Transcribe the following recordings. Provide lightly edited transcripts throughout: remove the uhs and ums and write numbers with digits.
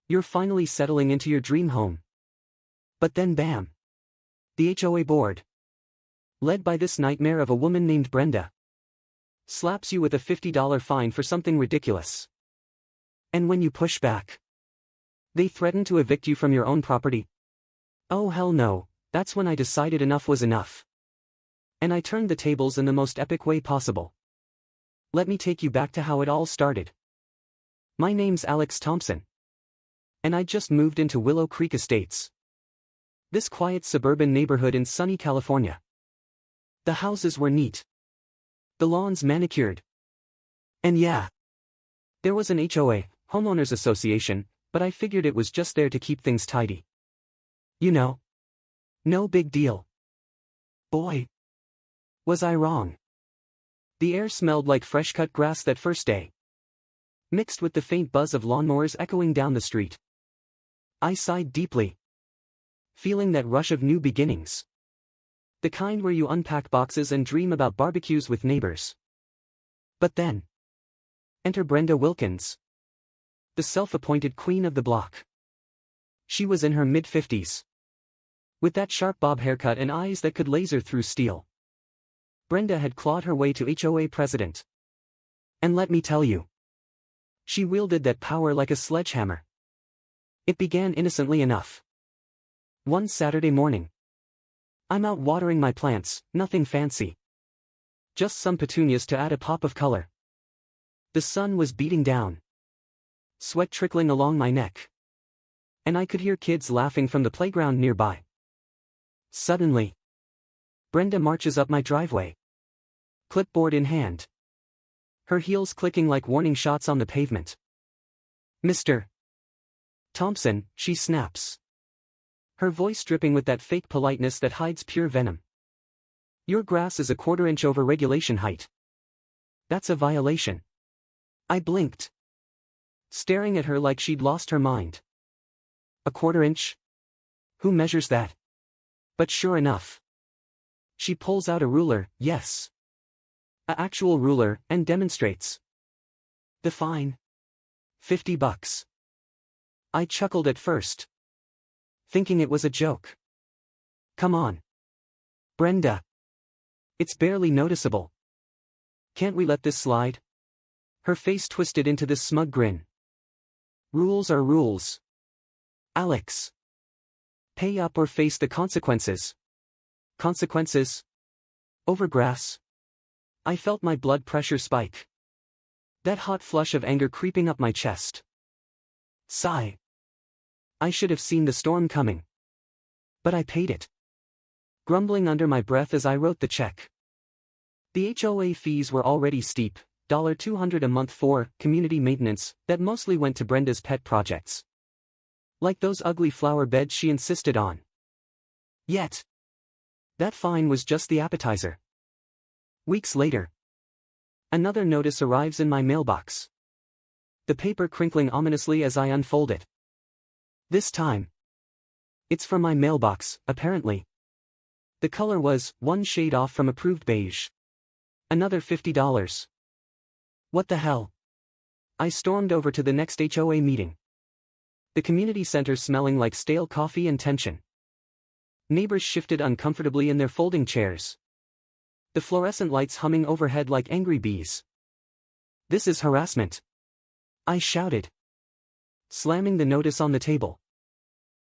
You're finally settling into your dream home. But then bam! The HOA board, led by this nightmare of a woman named Brenda, slaps you with a $50 fine for something ridiculous. And when you push back, they threaten to evict you from your own property. Oh hell no, that's when I decided enough was enough. And I turned the tables in the most epic way possible. Let me take you back to how it all started. My name's Alex Thompson. And I just moved into Willow Creek Estates, this quiet suburban neighborhood in sunny California. The houses were neat, the lawns manicured. And yeah, there was an HOA, Homeowners Association, but I figured it was just there to keep things tidy. You know, no big deal. Boy, was I wrong. The air smelled like fresh-cut grass that first day, mixed with the faint buzz of lawnmowers echoing down the street. I sighed deeply, feeling that rush of new beginnings. The kind where you unpack boxes and dream about barbecues with neighbors. But then, enter Brenda Wilkins, the self-appointed queen of the block. She was in her mid-50s, with that sharp bob haircut and eyes that could laser through steel. Brenda had clawed her way to HOA president. And let me tell you, she wielded that power like a sledgehammer. It began innocently enough. One Saturday morning, I'm out watering my plants, nothing fancy. Just some petunias to add a pop of color. The sun was beating down, sweat trickling along my neck, and I could hear kids laughing from the playground nearby. Suddenly, Brenda marches up my driveway, clipboard in hand, her heels clicking like warning shots on the pavement. Mr. Thompson, she snaps, her voice dripping with that fake politeness that hides pure venom. Your grass is a quarter-inch over regulation height. That's a violation. I blinked, staring at her like she'd lost her mind. A quarter-inch? Who measures that? But sure enough, she pulls out a ruler, yes, an actual ruler, and demonstrates. The fine? $50. I chuckled at first, thinking it was a joke. Come on, Brenda. It's barely noticeable. Can't we let this slide? Her face twisted into this smug grin. Rules are rules, Alex. Pay up or face the consequences. Consequences? Over grass? I felt my blood pressure spike, that hot flush of anger creeping up my chest. Sigh. I should have seen the storm coming. But I paid it, grumbling under my breath as I wrote the check. The HOA fees were already steep, $200 a month for community maintenance that mostly went to Brenda's pet projects, like those ugly flower beds she insisted on. Yet, that fine was just the appetizer. Weeks later, another notice arrives in my mailbox, the paper crinkling ominously as I unfold it. This time, it's from my mailbox, apparently. The color was one shade off from approved beige. Another $50. What the hell? I stormed over to the next HOA meeting, the community center smelling like stale coffee and tension. Neighbors shifted uncomfortably in their folding chairs, the fluorescent lights humming overhead like angry bees. This is harassment, I shouted, slamming the notice on the table.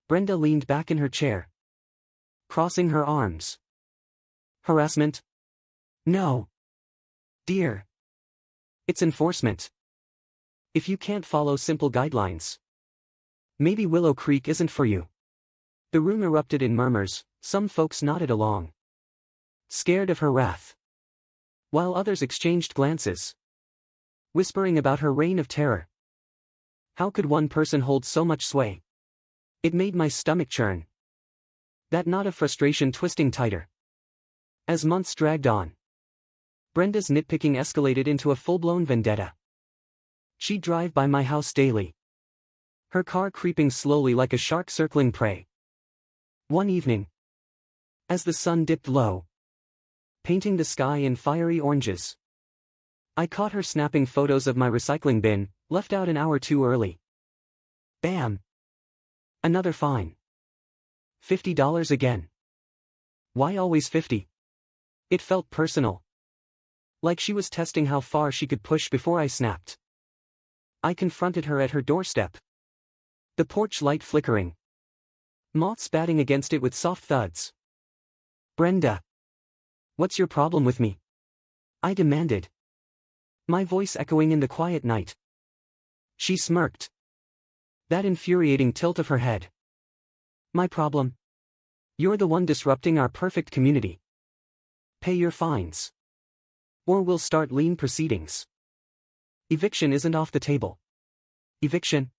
Brenda leaned back in her chair, crossing her arms. Harassment? No, dear. It's enforcement. If you can't follow simple guidelines, maybe Willow Creek isn't for you. The room erupted in murmurs, some folks nodded along, scared of her wrath, while others exchanged glances, whispering about her reign of terror. How could one person hold so much sway? It made my stomach churn, that knot of frustration twisting tighter. As months dragged on, Brenda's nitpicking escalated into a full-blown vendetta. She'd drive by my house daily, her car creeping slowly like a shark circling prey. One evening, as the sun dipped low, painting the sky in fiery oranges, I caught her snapping photos of my recycling bin, left out an hour too early. Bam! Another fine. $50 again. Why always 50? It felt personal. Like she was testing how far she could push before I snapped. I confronted her at her doorstep. The porch light flickering. Moths batting against it with soft thuds. Brenda. What's your problem with me? I demanded. My voice echoing in the quiet night. She smirked. That infuriating tilt of her head. My problem? You're the one disrupting our perfect community. Pay your fines. Or we'll start lien proceedings. Eviction isn't off the table. Eviction?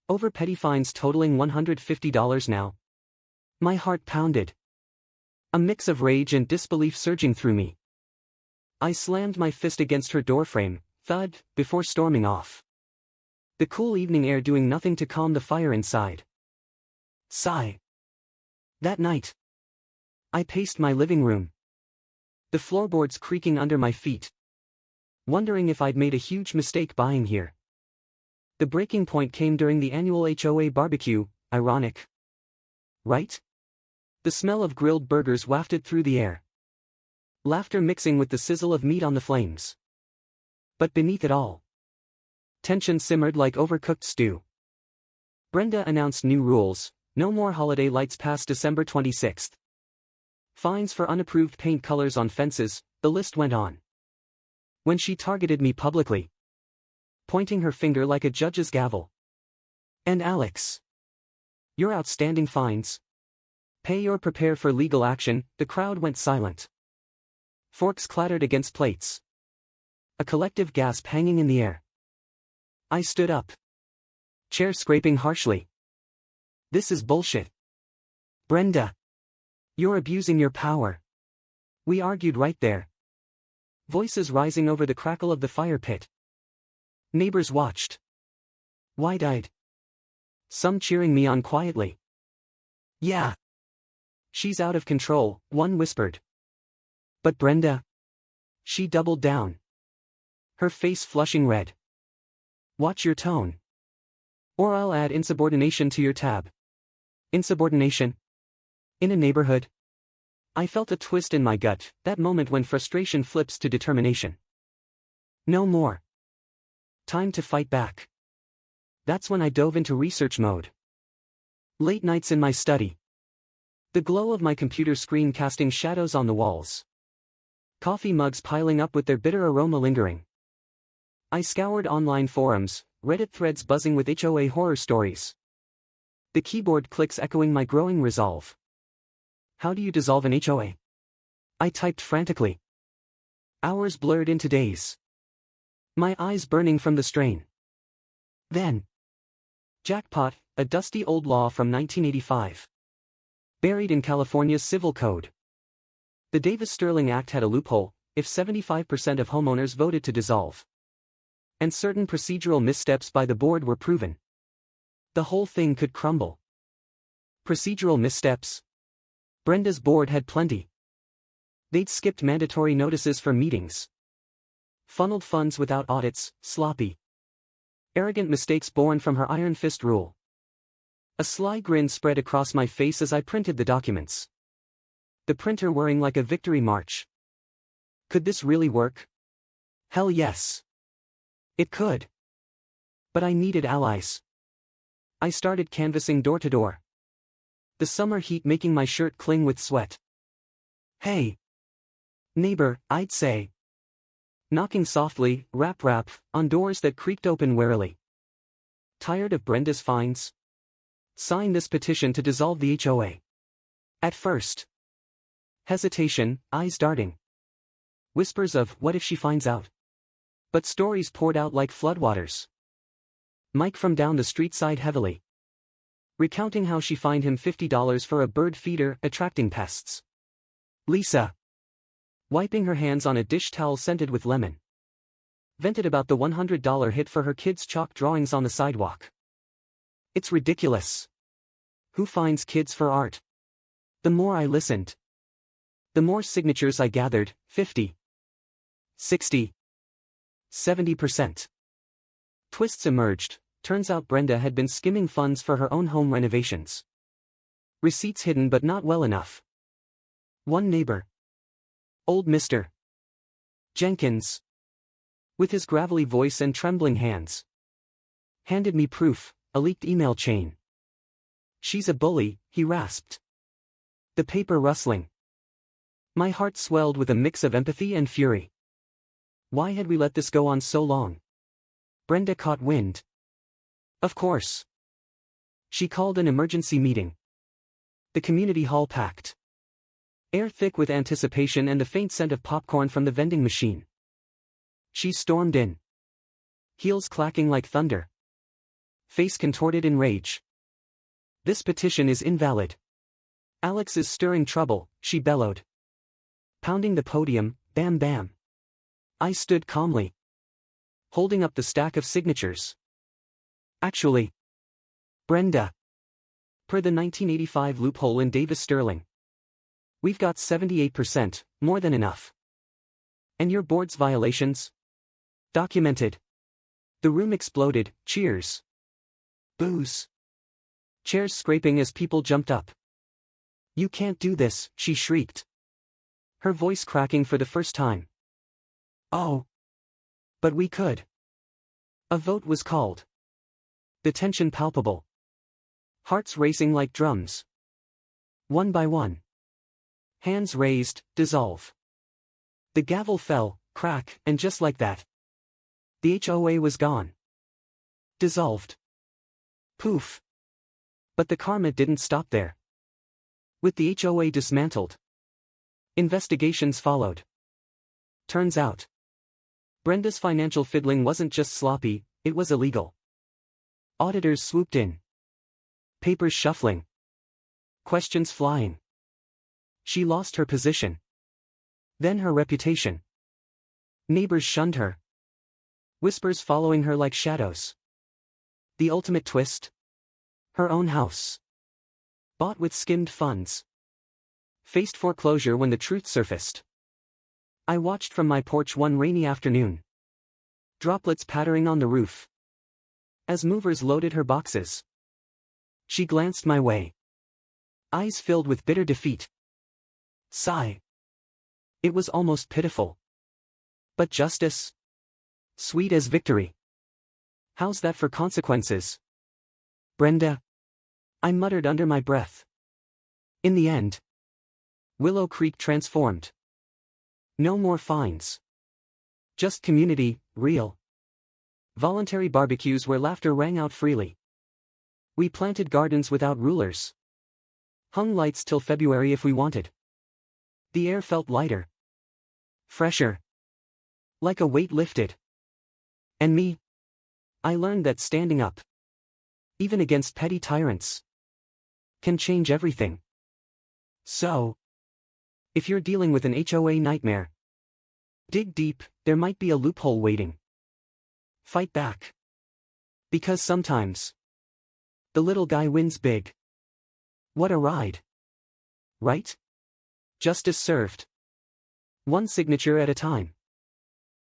Over petty fines totaling $150 now. My heart pounded. A mix of rage and disbelief surging through me. I slammed my fist against her doorframe, thud, before storming off. The cool evening air doing nothing to calm the fire inside. Sigh. That night, I paced my living room. The floorboards creaking under my feet. Wondering if I'd made a huge mistake buying here. The breaking point came during the annual HOA barbecue, ironic. Right? The smell of grilled burgers wafted through the air. Laughter mixing with the sizzle of meat on the flames. But beneath it all, tension simmered like overcooked stew. Brenda announced new rules: no more holiday lights past December 26th. Fines for unapproved paint colors on fences, the list went on. When she targeted me publicly, pointing her finger like a judge's gavel. And Alex, your outstanding fines. Pay or prepare for legal action. The crowd went silent. Forks clattered against plates. A collective gasp hanging in the air. I stood up. Chair scraping harshly. This is bullshit. Brenda. You're abusing your power. We argued right there. Voices rising over the crackle of the fire pit. Neighbors watched. Wide-eyed. Some cheering me on quietly. Yeah. She's out of control, one whispered. But Brenda? She doubled down. Her face flushing red. Watch your tone. Or I'll add insubordination to your tab. Insubordination? In a neighborhood? I felt a twist in my gut, that moment when frustration flips to determination. No more. Time to fight back. That's when I dove into research mode. Late nights in my study. The glow of my computer screen casting shadows on the walls. Coffee mugs piling up with their bitter aroma lingering. I scoured online forums, Reddit threads buzzing with HOA horror stories. The keyboard clicks echoing my growing resolve. How do you dissolve an HOA? I typed frantically. Hours blurred into days. My eyes burning from the strain. Then. Jackpot, a dusty old law from 1985. Buried in California's Civil Code. The Davis-Sterling Act had a loophole: if 75% of homeowners voted to dissolve, and certain procedural missteps by the board were proven, the whole thing could crumble. Procedural missteps? Brenda's board had plenty. They'd skipped mandatory notices for meetings. Funneled funds without audits, sloppy. Arrogant mistakes born from her iron fist rule. A sly grin spread across my face as I printed the documents. The printer whirring like a victory march. Could this really work? Hell yes. It could. But I needed allies. I started canvassing door to door. The summer heat making my shirt cling with sweat. Hey. Neighbor, I'd say. Knocking softly, rap, on doors that creaked open warily. Tired of Brenda's fines? Sign this petition to dissolve the HOA. At first. Hesitation, eyes darting. Whispers of, what if she finds out? But stories poured out like floodwaters. Mike from down the street sighed heavily. Recounting how she fined him $50 for a bird feeder, attracting pests. Lisa. Wiping her hands on a dish towel scented with lemon. Vented about the $100 hit for her kids' chalk drawings on the sidewalk. It's ridiculous. Who finds kids for art? The more I listened, the more signatures I gathered: 50, 60, 70%. Twists emerged: Turns out Brenda had been skimming funds for her own home renovations. Receipts hidden but not well enough. One neighbor, old Mr. Jenkins, with his gravelly voice and trembling hands, handed me proof, a leaked email chain. "She's a bully," he rasped. The paper rustling. My heart swelled with a mix of empathy and fury. Why had we let this go on so long? Brenda caught wind. Of course. She called an emergency meeting. The community hall packed. Air thick with anticipation and the faint scent of popcorn from the vending machine. She stormed in. Heels clacking like thunder. Face contorted in rage. "This petition is invalid. Alex is stirring trouble," she bellowed. Pounding the podium, bam bam. I stood calmly, holding up the stack of signatures. "Actually, Brenda, per the 1985 loophole in Davis-Sterling, we've got 78%, more than enough. And your board's violations? Documented." The room exploded, cheers. Boos. Chairs scraping as people jumped up. "You can't do this," she shrieked, her voice cracking for the first time. "Oh. But we could." A vote was called. The tension palpable. Hearts racing like drums. One by one. Hands raised, dissolve. The gavel fell, crack, and just like that, the HOA was gone. Dissolved. Poof. But the karma didn't stop there. With the HOA dismantled, investigations followed. Turns out, Brenda's financial fiddling wasn't just sloppy, it was illegal. Auditors swooped in. Papers shuffling. Questions flying. She lost her position. Then her reputation. Neighbors shunned her. Whispers following her like shadows. The ultimate twist? Her own house. Bought with skimmed funds. Faced foreclosure when the truth surfaced. I watched from my porch one rainy afternoon. Droplets pattering on the roof. As movers loaded her boxes. She glanced my way. Eyes filled with bitter defeat. Sigh. It was almost pitiful. But justice? Sweet as victory. How's that for consequences? Brenda? I muttered under my breath. In the end, Willow Creek transformed. No more fines. Just community, real. Voluntary barbecues where laughter rang out freely. We planted gardens without rulers. Hung lights till February if we wanted. The air felt lighter. Fresher. Like a weight lifted. And me? I learned that standing up, even against petty tyrants, can change everything. So, if you're dealing with an HOA nightmare, dig deep, there might be a loophole waiting. Fight back. Because sometimes, the little guy wins big. What a ride. Right? Justice served. One signature at a time.